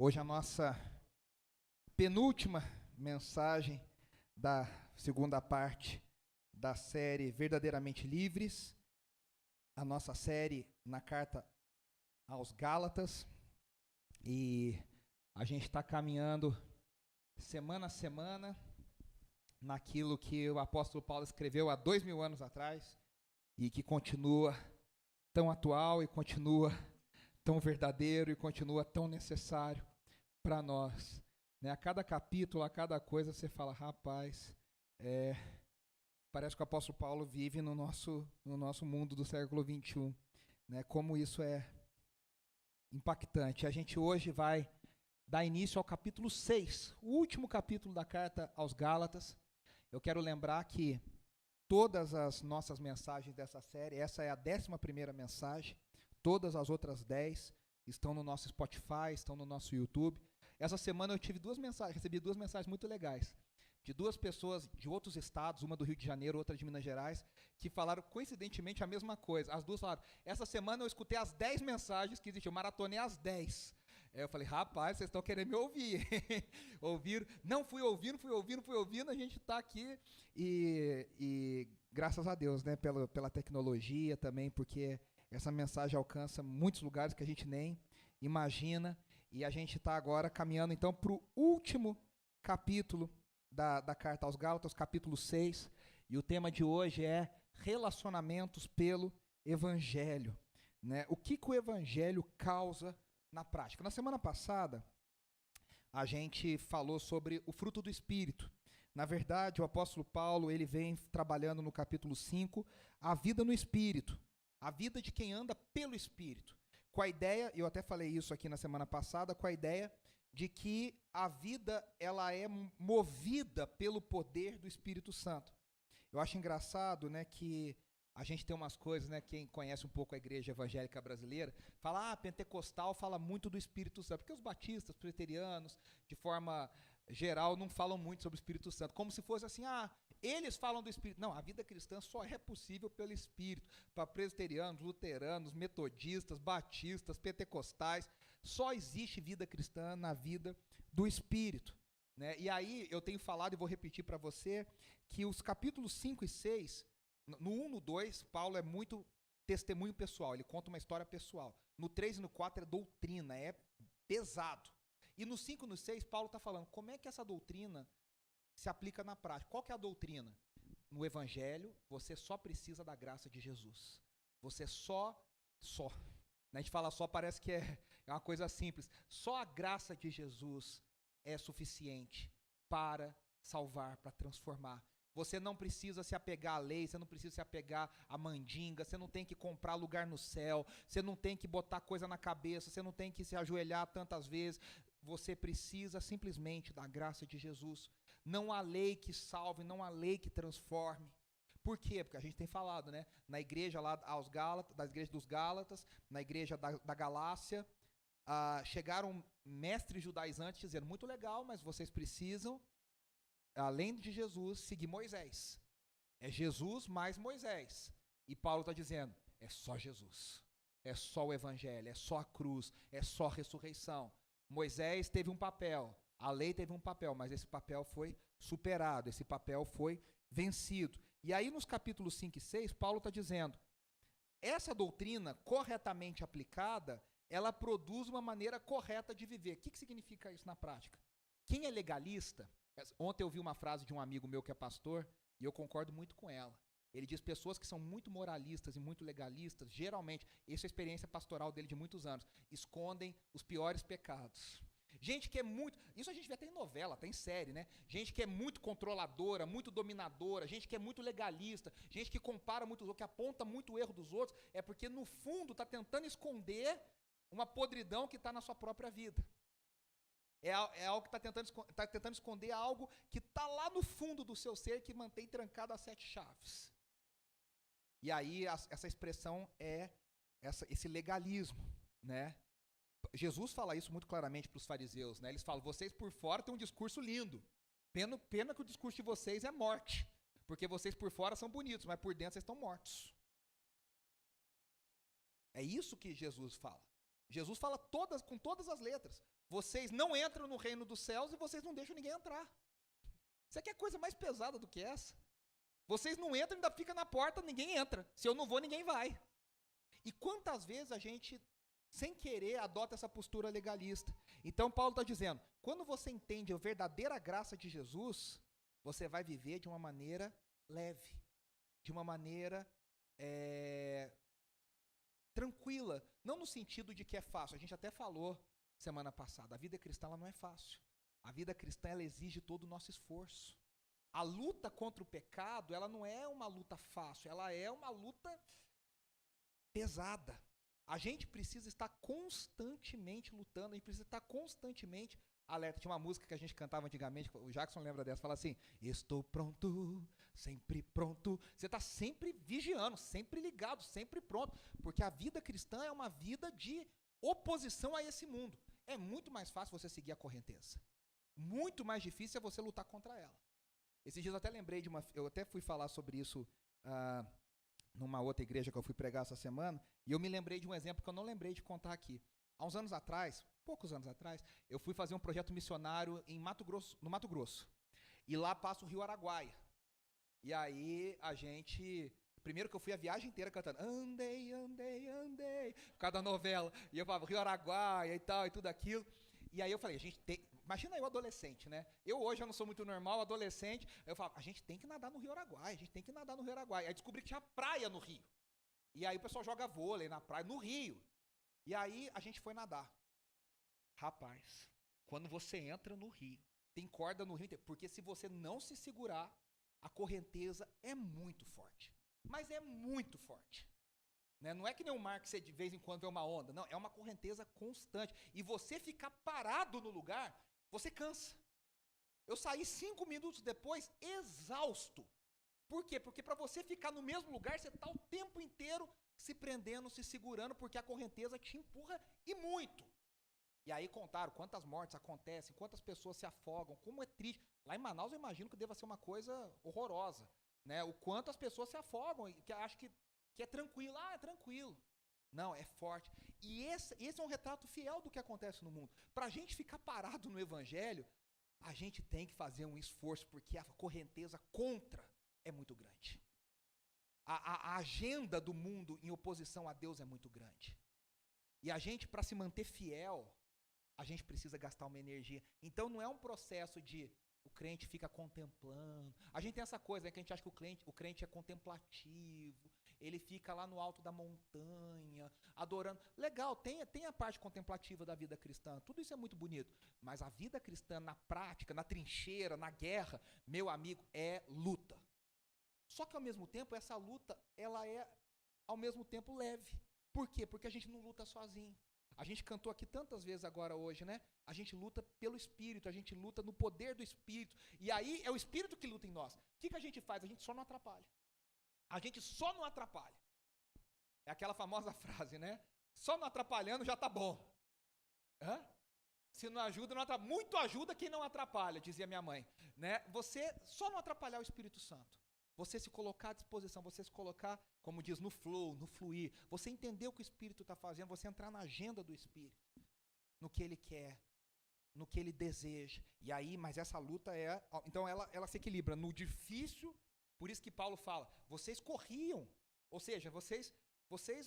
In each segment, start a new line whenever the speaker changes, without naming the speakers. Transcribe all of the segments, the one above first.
Hoje a nossa penúltima mensagem da segunda parte da série Verdadeiramente Livres, a nossa série na carta aos Gálatas, e a gente está caminhando semana a semana naquilo que o apóstolo Paulo escreveu há 2000 anos atrás e que continua tão atual e continua tão verdadeiro e continua tão necessário para nós, né? A cada capítulo, a cada coisa, você fala, rapaz, parece que o apóstolo Paulo vive no nosso mundo do século XXI, né? Como isso é impactante. A gente hoje vai dar início ao capítulo 6, o último capítulo da carta aos Gálatas. Eu quero lembrar que todas as nossas mensagens dessa série, essa é a 11ª mensagem, todas as outras 10 estão no nosso Spotify, estão no nosso YouTube. Essa semana eu recebi duas mensagens muito legais, de duas pessoas de outros estados, uma do Rio de Janeiro, outra de Minas Gerais, que falaram coincidentemente a mesma coisa. As duas falaram, essa semana eu escutei as 10 mensagens que existiam, eu maratonei as 10. Eu falei, rapaz, vocês estão querendo me ouvir. Ouviram? Não, fui ouvindo, a gente está aqui e graças a Deus, né, pela tecnologia também, porque essa mensagem alcança muitos lugares que a gente nem imagina, e a gente está agora caminhando então para o último capítulo da carta aos Gálatas, capítulo 6, e o tema de hoje é relacionamentos pelo Evangelho, né? O que o Evangelho causa na prática? Na semana passada, a gente falou sobre o fruto do Espírito. Na verdade, o apóstolo Paulo, ele vem trabalhando no capítulo 5, a vida no Espírito, a vida de quem anda pelo Espírito, com a ideia, eu até falei isso aqui na semana passada, com a ideia de que a vida ela é movida pelo poder do Espírito Santo. Eu acho engraçado, né, que a gente tem umas coisas, né, quem conhece um pouco a igreja evangélica brasileira, fala, pentecostal fala muito do Espírito Santo, porque os batistas, presbiterianos, de forma geral, não falam muito sobre o Espírito Santo, como se fosse assim, eles falam do Espírito. Não, a vida cristã só é possível pelo Espírito. Para presbiterianos, luteranos, metodistas, batistas, pentecostais, só existe vida cristã na vida do Espírito, né? E aí eu tenho falado e vou repetir para você que os capítulos 5 e 6, no 1 e no 2, Paulo é muito testemunho pessoal, ele conta uma história pessoal. No 3 e no 4 é doutrina, é pesado. E no 5 e no 6, Paulo está falando como é que essa doutrina se aplica na prática. Qual que é a doutrina? No Evangelho, você só precisa da graça de Jesus. Você só. A gente fala só, parece que é uma coisa simples. Só a graça de Jesus é suficiente para salvar, para transformar. Você não precisa se apegar à lei, você não precisa se apegar à mandinga, você não tem que comprar lugar no céu, você não tem que botar coisa na cabeça, você não tem que se ajoelhar tantas vezes. Você precisa simplesmente da graça de Jesus. Não há lei que salve, não há lei que transforme. Por quê? Porque a gente tem falado, né? Na igreja lá aos Gálatas, da igreja dos Gálatas, na igreja da Galácia, chegaram mestres judaizantes dizendo, muito legal, mas vocês precisam, além de Jesus, seguir Moisés. É Jesus mais Moisés. E Paulo está dizendo, é só Jesus. É só o Evangelho, é só a cruz, é só a ressurreição. Moisés teve um papel, a lei teve um papel, mas esse papel foi superado, esse papel foi vencido. E aí nos capítulos 5 e 6, Paulo está dizendo, essa doutrina corretamente aplicada, ela produz uma maneira correta de viver. O que significa isso na prática? Quem é legalista, ontem eu vi uma frase de um amigo meu que é pastor, e eu concordo muito com ela. Ele diz, pessoas que são muito moralistas e muito legalistas, geralmente, essa é a experiência pastoral dele de muitos anos, escondem os piores pecados. Gente que é muito, isso a gente vê até em novela, até em série, né? Gente que é muito controladora, muito dominadora, gente que é muito legalista, gente que compara muito os outros, que aponta muito o erro dos outros, é porque no fundo está tentando esconder uma podridão que está na sua própria vida. É algo que está tentando esconder algo que está lá no fundo do seu ser, que mantém trancado as 7 chaves. E aí essa expressão é esse legalismo, né? Jesus fala isso muito claramente para os fariseus, né? Eles falam, vocês por fora têm um discurso lindo, pena que o discurso de vocês é morte, porque vocês por fora são bonitos, mas por dentro vocês estão mortos. É isso que Jesus fala. Jesus fala com todas as letras. Vocês não entram no reino dos céus e vocês não deixam ninguém entrar. Isso aqui é coisa mais pesada do que essa. Vocês não entram, ainda fica na porta, ninguém entra. Se eu não vou, ninguém vai. E quantas vezes a gente, sem querer, adota essa postura legalista? Então Paulo está dizendo, quando você entende a verdadeira graça de Jesus, você vai viver de uma maneira leve, de uma maneira tranquila, não no sentido de que é fácil. A gente até falou semana passada, a vida cristã ela não é fácil. A vida cristã ela exige todo o nosso esforço. A luta contra o pecado, ela não é uma luta fácil, ela é uma luta pesada. A gente precisa estar constantemente lutando, a gente precisa estar constantemente alerta. Tinha uma música que a gente cantava antigamente, o Jackson lembra dessa, fala assim, estou pronto, sempre pronto. Você está sempre vigiando, sempre ligado, sempre pronto, porque a vida cristã é uma vida de oposição a esse mundo. É muito mais fácil você seguir a correnteza. Muito mais difícil é você lutar contra ela. Esses dias eu até lembrei eu até fui falar sobre isso numa outra igreja que eu fui pregar essa semana, e eu me lembrei de um exemplo que eu não lembrei de contar aqui. Há uns anos atrás, poucos anos atrás, eu fui fazer um projeto missionário no Mato Grosso. E lá passa o Rio Araguaia. E aí primeiro que eu fui a viagem inteira cantando andei, andei, andei, por causa da novela. E eu falava Rio Araguaia e tal, e tudo aquilo. E aí eu falei, imagina eu adolescente, né? Eu hoje não sou muito normal, adolescente. Eu falava, a gente tem que nadar no Rio Araguaia, a gente tem que nadar no Rio Araguaia. Aí descobri que tinha praia no Rio. E aí o pessoal joga vôlei na praia, no Rio. E aí a gente foi nadar. Rapaz, quando você entra no rio, tem corda no rio inteiro, porque se você não se segurar, a correnteza é muito forte. Mas é muito forte. Né? Não é que nem um mar que você de vez em quando vê uma onda. Não, é uma correnteza constante. E você ficar parado no lugar, você cansa. Eu saí 5 minutos depois exausto. Por quê? Porque para você ficar no mesmo lugar, você está o tempo inteiro se prendendo, se segurando, porque a correnteza te empurra e muito. E aí contaram quantas mortes acontecem, quantas pessoas se afogam, como é triste. Lá em Manaus eu imagino que deva ser uma coisa horrorosa. Né? O quanto as pessoas se afogam e que acham que é tranquilo. Ah, é tranquilo. Não, é forte. E esse é um retrato fiel do que acontece no mundo. Para a gente ficar parado no Evangelho, a gente tem que fazer um esforço, porque a correnteza contra é muito grande. A agenda do mundo em oposição a Deus é muito grande. E a gente, para se manter fiel, a gente precisa gastar uma energia. Então não é um processo de o crente fica contemplando. A gente tem essa coisa, né, que a gente acha que o crente é contemplativo, ele fica lá no alto da montanha, adorando. Legal, tem a parte contemplativa da vida cristã, tudo isso é muito bonito. Mas a vida cristã na prática, na trincheira, na guerra, meu amigo, é luta. Só que ao mesmo tempo, essa luta, ela é ao mesmo tempo leve. Por quê? Porque a gente não luta sozinho. A gente cantou aqui tantas vezes agora hoje, né? A gente luta pelo Espírito, a gente luta no poder do Espírito. E aí é o Espírito que luta em nós. O que a gente faz? A gente só não atrapalha. A gente só não atrapalha. É aquela famosa frase, né? Só não atrapalhando já tá bom. Hã? Se não ajuda, não atrapalha. Muito ajuda quem não atrapalha, dizia minha mãe. Né? Você só não atrapalhar o Espírito Santo. Você se colocar à disposição, você se colocar, como diz, no flow, no fluir. Você entender o que o Espírito está fazendo, você entrar na agenda do Espírito, no que ele quer, no que ele deseja. E aí, mas essa luta então ela se equilibra no difícil, por isso que Paulo fala, vocês corriam, ou seja, vocês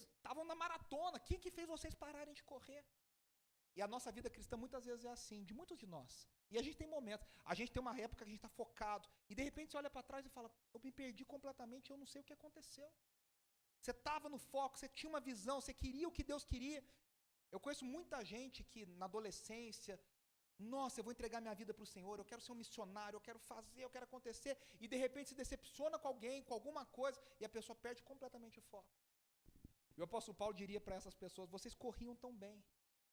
estavam na maratona, quem que fez vocês pararem de correr? E a nossa vida cristã muitas vezes é assim, de muitos de nós. E a gente tem momentos, a gente tem uma época que a gente está focado, e de repente você olha para trás e fala, eu me perdi completamente, eu não sei o que aconteceu. Você estava no foco, você tinha uma visão, você queria o que Deus queria. Eu conheço muita gente que na adolescência, nossa, eu vou entregar minha vida para o Senhor, eu quero ser um missionário, eu quero fazer, eu quero acontecer, e de repente se decepciona com alguém, com alguma coisa, e a pessoa perde completamente o foco. E o apóstolo Paulo diria para essas pessoas, vocês corriam tão bem,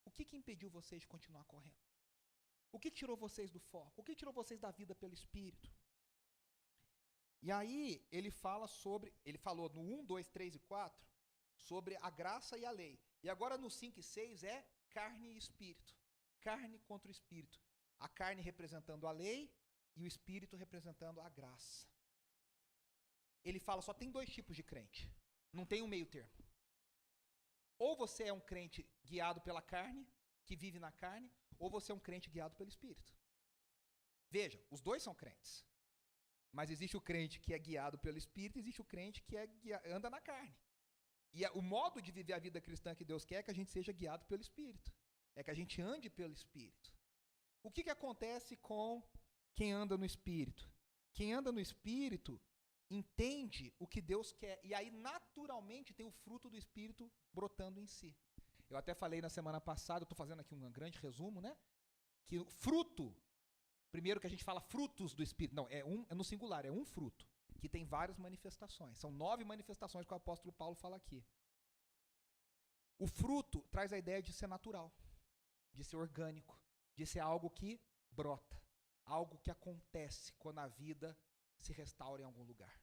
o que impediu vocês de continuar correndo? O que tirou vocês do foco? O que tirou vocês da vida pelo Espírito? E aí ele falou no 1, 2, 3 e 4 sobre a graça e a lei. E agora no 5 e 6 é carne e espírito. Carne contra o espírito. A carne representando a lei e o espírito representando a graça. Ele fala só tem 2 tipos de crente. Não tem um meio termo. Ou você é um crente guiado pela carne, que vive na carne, ou você é um crente guiado pelo Espírito. Veja, os dois são crentes. Mas existe o crente que é guiado pelo Espírito, e existe o crente que anda na carne. E o modo de viver a vida cristã que Deus quer é que a gente seja guiado pelo Espírito. É que a gente ande pelo Espírito. O que acontece com quem anda no Espírito? Quem anda no Espírito entende o que Deus quer. E aí, naturalmente, tem o fruto do Espírito brotando em si. Eu até falei na semana passada, eu estou fazendo aqui um grande resumo, né? Que o fruto, primeiro que a gente fala frutos do Espírito, não, é no singular, é um fruto, que tem várias manifestações. São 9 manifestações que o apóstolo Paulo fala aqui. O fruto traz a ideia de ser natural, de ser orgânico, de ser algo que brota, algo que acontece quando a vida se restaura em algum lugar.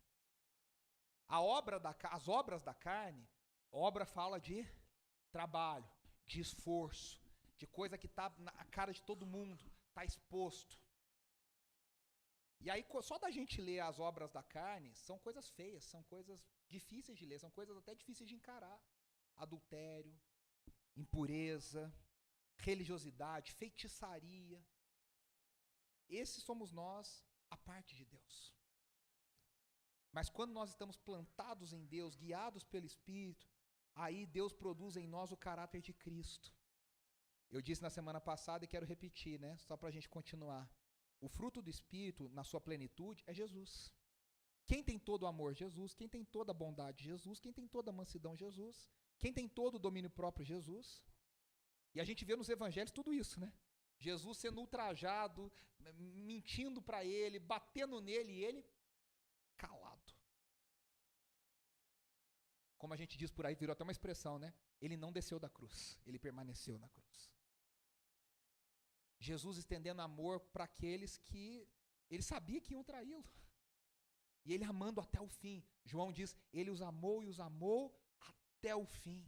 As obras da carne, obra fala de trabalho, de esforço, de coisa que está na cara de todo mundo, está exposto. E aí, só da gente ler as obras da carne, são coisas feias, são coisas difíceis de ler, são coisas até difíceis de encarar. Adultério, impureza, religiosidade, feitiçaria. Esses somos nós, a parte de Deus. Mas quando nós estamos plantados em Deus, guiados pelo Espírito, aí Deus produz em nós o caráter de Cristo. Eu disse na semana passada e quero repetir, né? Só para a gente continuar. O fruto do Espírito, na sua plenitude, é Jesus. Quem tem todo o amor? Jesus. Quem tem toda a bondade? Jesus. Quem tem toda a mansidão? Jesus. Quem tem todo o domínio próprio? Jesus. E a gente vê nos evangelhos tudo isso, né? Jesus sendo ultrajado, mentindo para ele, batendo nele e ele calado. Como a gente diz por aí, virou até uma expressão, né? Ele não desceu da cruz, ele permaneceu na cruz. Jesus estendendo amor para aqueles que ele sabia que iam traí-lo. E ele amando até o fim. João diz, ele os amou e os amou até o fim.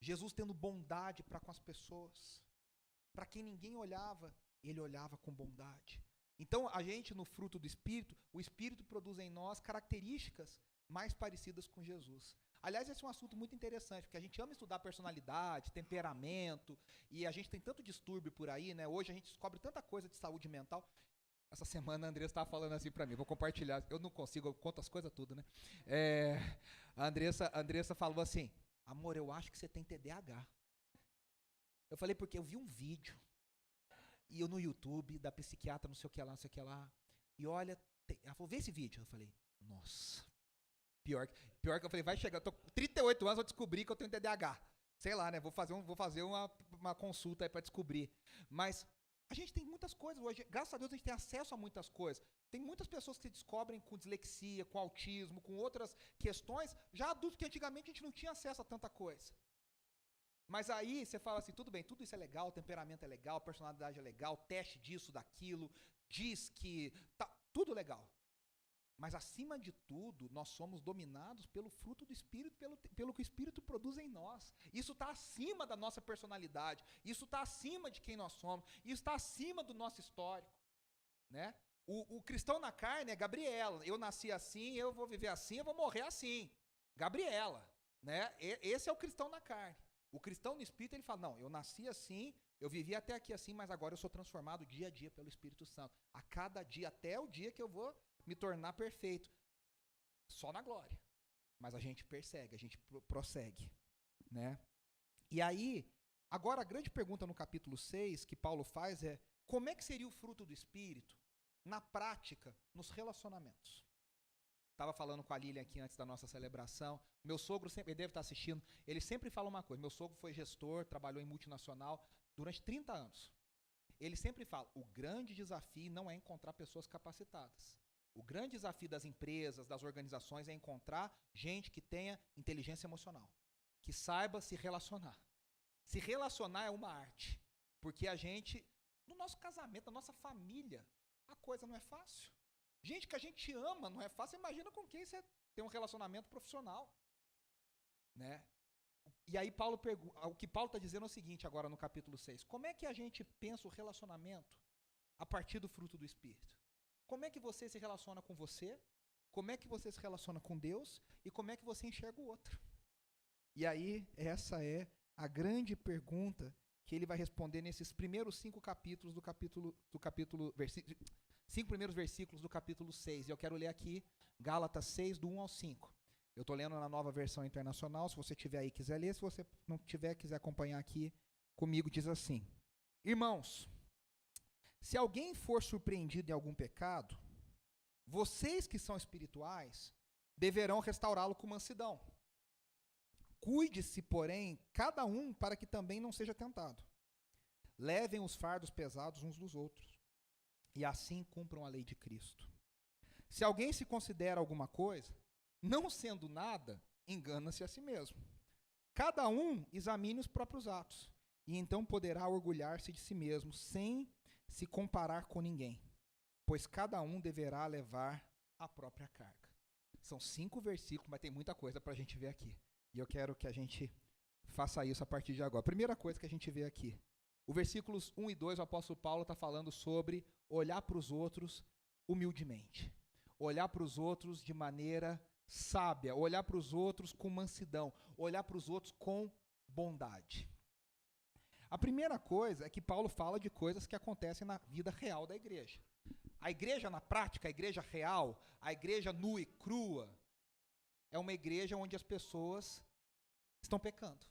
Jesus tendo bondade para com as pessoas. Para quem ninguém olhava, ele olhava com bondade. Então, a gente, no fruto do Espírito, o Espírito produz em nós características mais parecidas com Jesus. Aliás, esse é um assunto muito interessante, porque a gente ama estudar personalidade, temperamento, e a gente tem tanto distúrbio por aí, né? Hoje a gente descobre tanta coisa de saúde mental. Essa semana a Andressa estava falando assim para mim, vou compartilhar, eu não consigo, eu conto as coisas tudo, né? A Andressa falou assim, amor, eu acho que você tem TDAH. Eu falei, porque eu vi um vídeo, e eu no YouTube, da psiquiatra, não sei o que lá, não sei o que lá, e olha, ela falou, vê esse vídeo. Eu falei, nossa, pior que eu falei, vai chegar, eu tô com 38 anos, vou descobrir que eu tenho TDAH. Sei lá, né, vou fazer uma consulta aí para descobrir. Mas a gente tem muitas coisas hoje, graças a Deus a gente tem acesso a muitas coisas. Tem muitas pessoas que se descobrem com dislexia, com autismo, com outras questões, já adultos que antigamente a gente não tinha acesso a tanta coisa. Mas aí você fala assim, tudo bem, tudo isso é legal, temperamento é legal, personalidade é legal, teste disso, daquilo, diz que tá tudo legal. Mas acima de tudo, nós somos dominados pelo fruto do Espírito, pelo que o Espírito produz em nós. Isso está acima da nossa personalidade, isso está acima de quem nós somos, isso está acima do nosso histórico. Né? O cristão na carne é Gabriela, eu nasci assim, eu vou viver assim, eu vou morrer assim. Gabriela, né? Esse é o cristão na carne. O cristão no Espírito, ele fala, não, eu nasci assim, eu vivi até aqui assim, mas agora eu sou transformado dia a dia pelo Espírito Santo. A cada dia, até o dia que eu vou me tornar perfeito. Só na glória. Mas a gente persegue, a gente prossegue. Né? E aí, agora a grande pergunta no capítulo 6 que Paulo faz é, como é que seria o fruto do Espírito na prática, nos relacionamentos? Estava falando com a Lilian aqui antes da nossa celebração. Meu sogro sempre, ele deve estar assistindo, ele sempre fala uma coisa. Meu sogro foi gestor, trabalhou em multinacional durante 30 anos. Ele sempre fala, o grande desafio não é encontrar pessoas capacitadas. O grande desafio das empresas, das organizações é encontrar gente que tenha inteligência emocional, que saiba se relacionar. Se relacionar é uma arte, porque a gente, no nosso casamento, na nossa família, a coisa não é fácil. Gente que a gente ama não é fácil, imagina com quem você tem um relacionamento profissional. Né? E aí o que Paulo está dizendo é o seguinte agora no capítulo 6. Como é que a gente pensa o relacionamento a partir do fruto do Espírito? Como é que você se relaciona com você? Como é que você se relaciona com Deus? E como é que você enxerga o outro? E aí, essa é a grande pergunta que ele vai responder nesses primeiros 5 capítulos cinco primeiros versículos do capítulo 6. E eu quero ler aqui Gálatas 6, do 1 ao 5. Eu estou lendo na Nova Versão Internacional, se você tiver aí e quiser ler, se você não tiver, quiser acompanhar aqui comigo, diz assim: Irmãos, se alguém for surpreendido em algum pecado, vocês que são espirituais deverão restaurá-lo com mansidão. Cuide-se, porém, cada um para que também não seja tentado. Levem os fardos pesados uns dos outros, e assim cumpram a lei de Cristo. Se alguém se considera alguma coisa, não sendo nada, engana-se a si mesmo. Cada um examine os próprios atos, e então poderá orgulhar-se de si mesmo, sem se comparar com ninguém, pois cada um deverá levar a própria carga. São 5 versículos, mas tem muita coisa para a gente ver aqui. E eu quero que a gente faça isso a partir de agora. Primeira coisa que a gente vê aqui. O versículos 1 e 2, o apóstolo Paulo está falando sobre olhar para os outros humildemente. Olhar para os outros de maneira sábia. Olhar para os outros com mansidão. Olhar para os outros com bondade. A primeira coisa é que Paulo fala de coisas que acontecem na vida real da igreja. A igreja na prática, a igreja real, a igreja nua e crua, é uma igreja onde as pessoas estão pecando.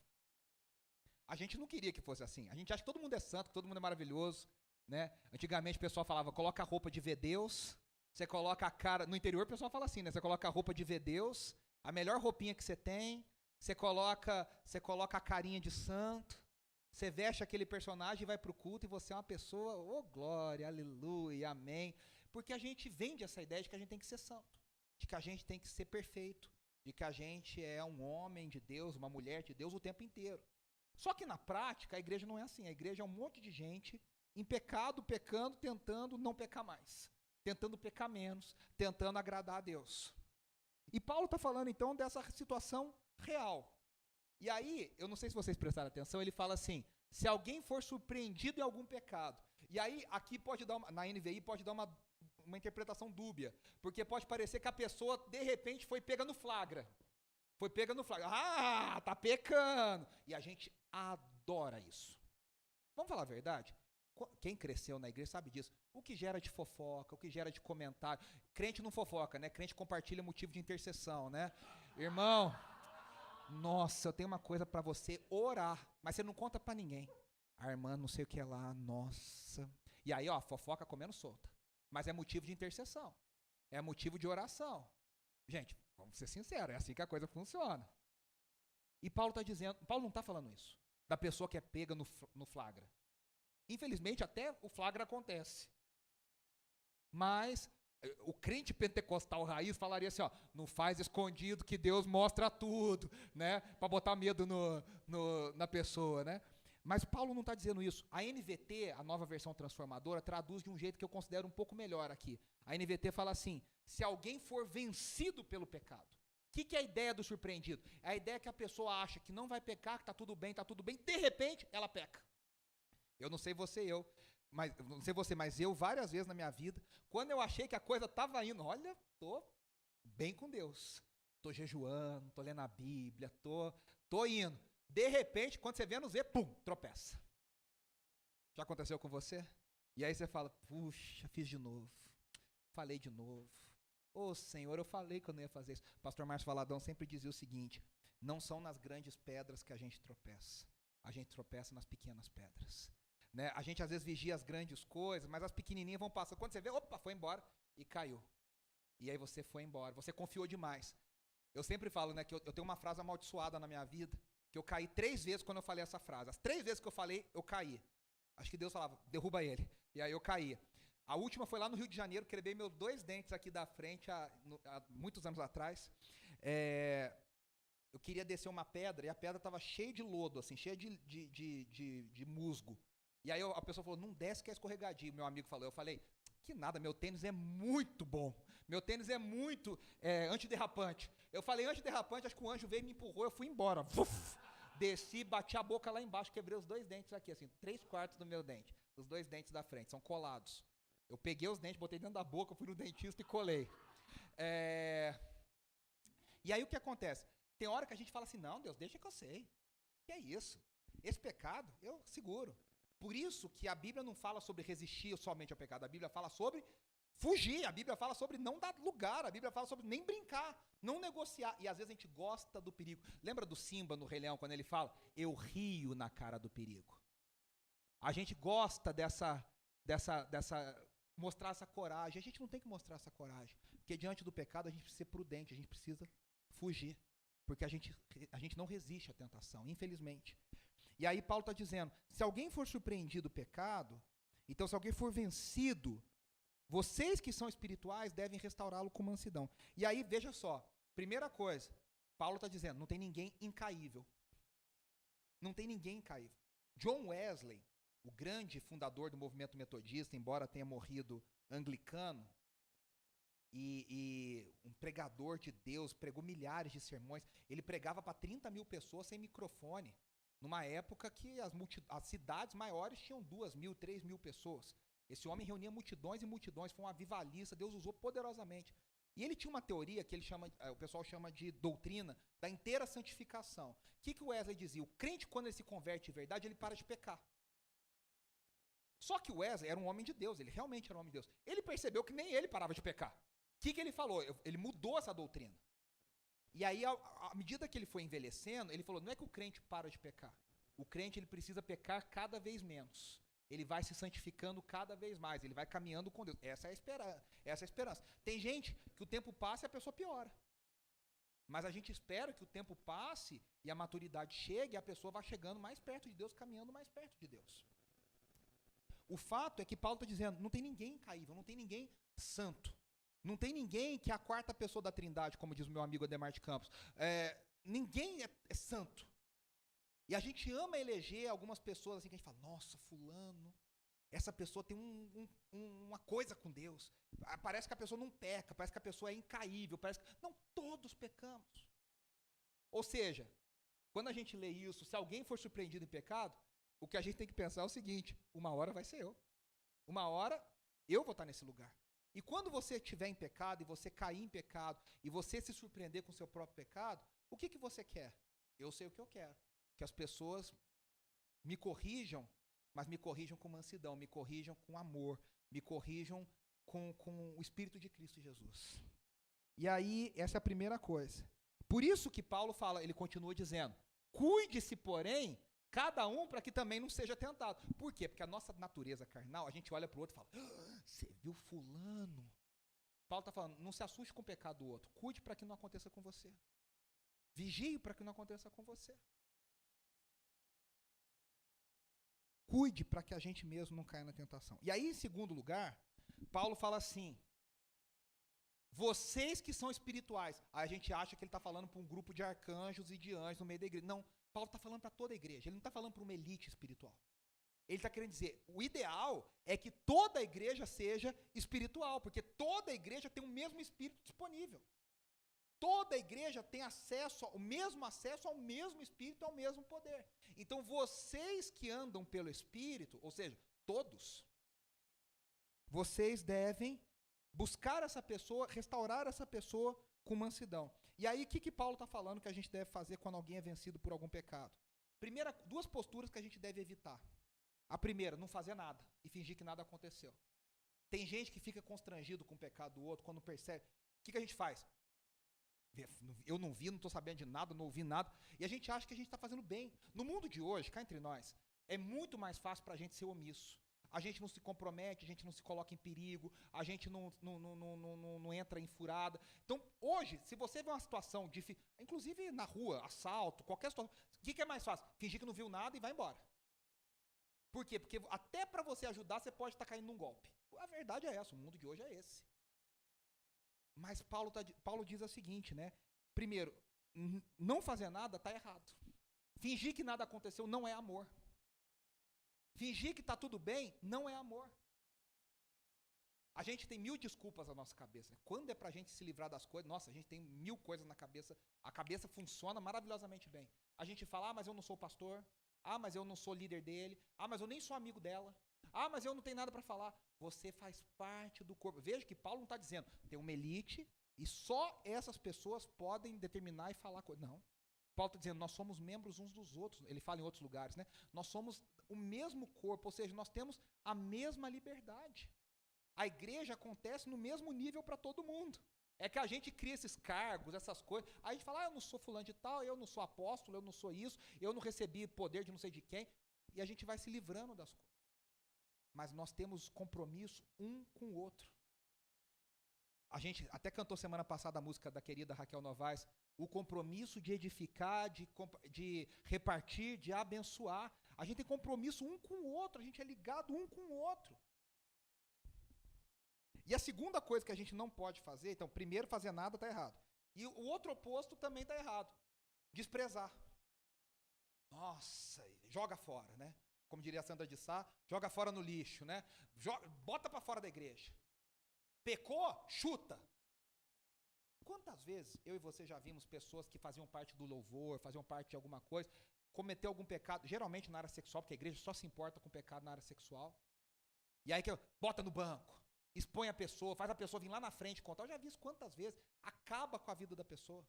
A gente não queria que fosse assim. A gente acha que todo mundo é santo, que todo mundo é maravilhoso, né? Antigamente o pessoal falava, coloca a roupa de ver Deus, você coloca a cara... No interior o pessoal fala assim, né? Você coloca a roupa de ver Deus, a melhor roupinha que você tem, você coloca a carinha de santo, você veste aquele personagem e vai para o culto e você é uma pessoa, oh glória, aleluia, amém. Porque a gente vende essa ideia de que a gente tem que ser santo, de que a gente tem que ser perfeito, de que a gente é um homem de Deus, uma mulher de Deus o tempo inteiro. Só que na prática a igreja não é assim, a igreja é um monte de gente em pecado, pecando, tentando não pecar mais, tentando pecar menos, tentando agradar a Deus. E Paulo está falando então dessa situação real. E aí, eu não sei se vocês prestaram atenção, ele fala assim, se alguém for surpreendido em algum pecado. E aí, aqui pode dar, na NVI, pode dar uma interpretação dúbia, porque pode parecer que a pessoa, de repente, foi pega no flagra. Foi pega no flagra. Ah, tá pecando. E a gente adora isso. Vamos falar a verdade? Quem cresceu na igreja sabe disso. O que gera de fofoca, o que gera de comentário. Crente não fofoca, né? Crente compartilha motivo de intercessão, né? Irmão... Nossa, eu tenho uma coisa para você orar, mas você não conta para ninguém. A irmã não sei o que é lá, nossa. E aí, ó, fofoca comendo solta. Mas é motivo de intercessão. É motivo de oração. Gente, vamos ser sinceros, é assim que a coisa funciona. E Paulo está dizendo, Paulo não está falando isso, da pessoa que é pega no flagra. Infelizmente, até o flagra acontece. Mas... o crente pentecostal raiz falaria assim, ó, não faz escondido que Deus mostra tudo, né, para botar medo na pessoa, né. Mas Paulo não está dizendo isso. A NVT, a Nova Versão Transformadora, traduz de um jeito que eu considero um pouco melhor aqui. A NVT fala assim, se alguém for vencido pelo pecado. O que é a ideia do surpreendido? É a ideia que a pessoa acha que não vai pecar, que está tudo bem, de repente ela peca. Eu não sei mas eu várias vezes na minha vida, quando eu achei que a coisa estava indo, olha, tô bem com Deus, tô jejuando, tô lendo a Bíblia, tô indo. De repente, quando você vê nos ver, pum, tropeça. Já aconteceu com você? E aí você fala, puxa, fiz de novo, falei de novo. Ô Senhor, eu falei que eu não ia fazer isso. Pastor Márcio Valadão sempre dizia o seguinte, não são nas grandes pedras que a gente tropeça nas pequenas pedras. Né? A gente às vezes vigia as grandes coisas, mas as pequenininhas vão passando. Quando você vê, opa, foi embora e caiu. E aí você foi embora, você confiou demais. Eu sempre falo, né, que eu tenho uma frase amaldiçoada na minha vida, que eu caí 3 vezes quando eu falei essa frase. As 3 vezes que eu falei, eu caí. Acho que Deus falava, derruba ele. E aí eu caía. A última foi lá no Rio de Janeiro, quebrei meus 2 dentes aqui da frente há muitos anos atrás. Eu queria descer uma pedra e a pedra estava cheia de lodo, assim, cheia de musgo. E aí a pessoa falou, não desce que é escorregadio. Meu amigo falou, eu falei, que nada, meu tênis é muito bom. Meu tênis é muito antiderrapante. Eu falei antiderrapante, acho que o anjo veio e me empurrou, eu fui embora. Uf, desci, bati a boca lá embaixo, quebrei os 2 dentes aqui, assim, 3/4 do meu dente. Os 2 dentes da frente, são colados. Eu peguei os dentes, botei dentro da boca, fui no dentista e colei. E aí o que acontece? Tem hora que a gente fala assim, não, Deus, deixa que eu sei. Que é isso? Esse pecado, eu seguro. Por isso que a Bíblia não fala sobre resistir somente ao pecado, a Bíblia fala sobre fugir, a Bíblia fala sobre não dar lugar, a Bíblia fala sobre nem brincar, não negociar. E às vezes a gente gosta do perigo. Lembra do Simba no Rei Leão, quando ele fala, eu rio na cara do perigo. A gente gosta dessa mostrar essa coragem. A gente não tem que mostrar essa coragem, porque diante do pecado a gente precisa ser prudente, a gente precisa fugir, porque a gente não resiste à tentação, infelizmente. E aí Paulo está dizendo, se alguém for surpreendido do pecado, então se alguém for vencido, vocês que são espirituais devem restaurá-lo com mansidão. E aí, veja só, primeira coisa, Paulo está dizendo, não tem ninguém incaível. Não tem ninguém incaível. John Wesley, o grande fundador do movimento metodista, embora tenha morrido anglicano, e um pregador de Deus, pregou milhares de sermões, ele pregava para 30 mil pessoas sem microfone, numa época que as cidades maiores tinham 2 mil, 3 mil pessoas. Esse homem reunia multidões e multidões, foi um avivalista, Deus usou poderosamente. E ele tinha uma teoria que o pessoal chama de doutrina da inteira santificação. O que o Wesley dizia? O crente, quando ele se converte de verdade, ele para de pecar. Só que o Wesley era um homem de Deus, ele realmente era um homem de Deus. Ele percebeu que nem ele parava de pecar. O que ele falou? Ele mudou essa doutrina. E aí, à medida que ele foi envelhecendo, ele falou, não é que o crente para de pecar. O crente, ele precisa pecar cada vez menos. Ele vai se santificando cada vez mais, ele vai caminhando com Deus. Essa é a esperança. Tem gente que o tempo passa e a pessoa piora. Mas a gente espera que o tempo passe e a maturidade chegue e a pessoa vá chegando mais perto de Deus, caminhando mais perto de Deus. O fato é que Paulo está dizendo, não tem ninguém incaível, não tem ninguém santo. Não tem ninguém que é a quarta pessoa da Trindade, como diz o meu amigo Ademar de Campos. Ninguém é santo. E a gente ama eleger algumas pessoas assim que a gente fala, nossa, fulano, essa pessoa tem uma coisa com Deus. Parece que a pessoa não peca, parece que a pessoa é incaível, parece que... Não, todos pecamos. Ou seja, quando a gente lê isso, se alguém for surpreendido em pecado, o que a gente tem que pensar é o seguinte, uma hora vai ser eu. Uma hora eu vou estar nesse lugar. E quando você estiver em pecado, e você cair em pecado, e você se surpreender com o seu próprio pecado, o que você quer? Eu sei o que eu quero. Que as pessoas me corrijam, mas me corrijam com mansidão, me corrijam com amor, me corrijam com o Espírito de Cristo Jesus. E aí, essa é a primeira coisa. Por isso que Paulo fala, ele continua dizendo, cuide-se, porém, cada um para que também não seja tentado. Por quê? Porque a nossa natureza carnal, a gente olha para o outro e fala, você viu fulano? Paulo está falando, não se assuste com o pecado do outro, cuide para que não aconteça com você. Vigie para que não aconteça com você. Cuide para que a gente mesmo não caia na tentação. E aí, em segundo lugar, Paulo fala assim, vocês que são espirituais. Aí a gente acha que ele está falando para um grupo de arcanjos e de anjos no meio da igreja. Não, Paulo está falando para toda a igreja. Ele não está falando para uma elite espiritual. Ele está querendo dizer, o ideal é que toda a igreja seja espiritual, porque toda a igreja tem o mesmo espírito disponível. Toda a igreja tem o mesmo acesso ao mesmo Espírito, ao mesmo poder. Então, vocês que andam pelo Espírito, ou seja, todos, vocês devem buscar essa pessoa, restaurar essa pessoa com mansidão. E aí, o que Paulo está falando que a gente deve fazer quando alguém é vencido por algum pecado? Primeira, 2 posturas que a gente deve evitar. A primeira, não fazer nada e fingir que nada aconteceu. Tem gente que fica constrangido com o pecado do outro quando percebe. O que a gente faz? Eu não vi, não estou sabendo de nada, não ouvi nada. E a gente acha que a gente está fazendo bem. No mundo de hoje, cá entre nós, é muito mais fácil para a gente ser omisso. A gente não se compromete, a gente não se coloca em perigo, a gente não entra em furada. Então, hoje, se você vê uma situação difícil, inclusive na rua, assalto, qualquer situação, o que é mais fácil? Fingir que não viu nada e vai embora. Por quê? Porque até para você ajudar, você pode estar caindo num golpe. A verdade é essa, o mundo de hoje é esse. Mas Paulo diz o seguinte, né? Primeiro, não fazer nada está errado. Fingir que nada aconteceu não é amor. Fingir que está tudo bem não é amor. A gente tem 1000 desculpas na nossa cabeça. Quando é para a gente se livrar das coisas, nossa, a gente tem 1000 coisas na cabeça. A cabeça funciona maravilhosamente bem. A gente fala, mas eu não sou pastor. Mas eu não sou líder dele. Mas eu nem sou amigo dela. Mas eu não tenho nada para falar. Você faz parte do corpo. Veja que Paulo não está dizendo, tem uma elite E só essas pessoas podem determinar e falar coisas. Não. Paulo está dizendo, nós somos membros uns dos outros. Ele fala em outros lugares, né? Nós somos o mesmo corpo, ou seja, nós temos a mesma liberdade. A igreja acontece no mesmo nível para todo mundo. É que a gente cria esses cargos, essas coisas. Aí a gente fala, eu não sou fulano de tal, eu não sou apóstolo, eu não sou isso, eu não recebi poder de não sei de quem. E a gente vai se livrando das coisas. Mas nós temos compromisso um com o outro. A gente até cantou semana passada a música da querida Raquel Novaes, o compromisso de edificar, de repartir, de abençoar. A gente tem compromisso um com o outro, a gente é ligado um com o outro. E a segunda coisa que a gente não pode fazer, então, primeiro, fazer nada está errado. E o outro oposto também está errado. Desprezar. Nossa, joga fora, né? Como diria a Sandra de Sá, joga fora no lixo, né? Bota para fora da igreja. Pecou? Chuta. Quantas vezes eu e você já vimos pessoas que faziam parte do louvor, faziam parte de alguma coisa, cometeu algum pecado, geralmente na área sexual, porque a igreja só se importa com pecado na área sexual. E aí que bota no banco, expõe a pessoa, faz a pessoa vir lá na frente contar. Eu já vi isso quantas vezes, acaba com a vida da pessoa.